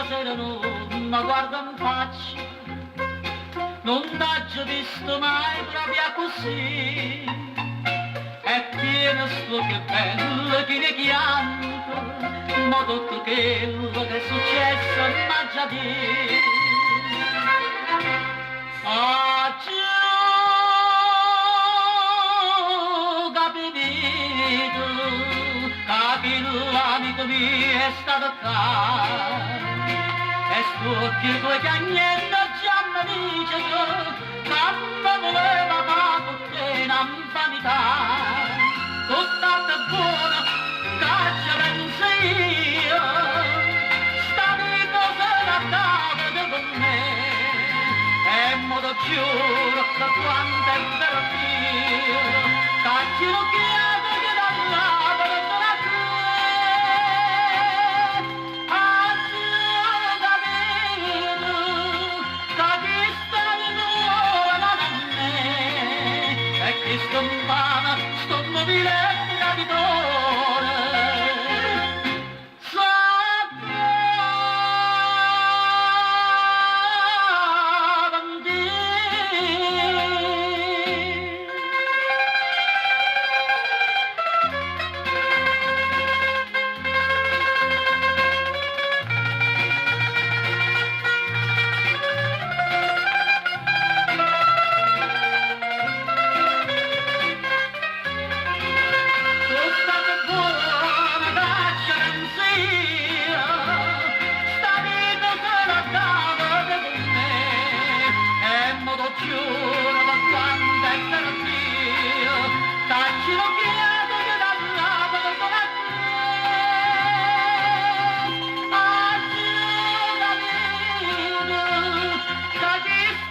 stasera non mi guarda in faccia, non t'ho visto mai proprio così, è pieno sto che bello che ne chianto, ma tutto quello che è successo m'ha già detto. Oggi ho capito che l'amico mio è stato caro, e sto che tu che niente già mi dice che mamma voleva fare con te un'infanità, tutta buona che ci penso io, sta vita se la dava con me, e modo giuro che quando è vero Dio, che lo chiedo che dall'alba non a te, oggi ho capito che chi sta di nuovo a me, e che sto in vano, sto mobile traditore. That is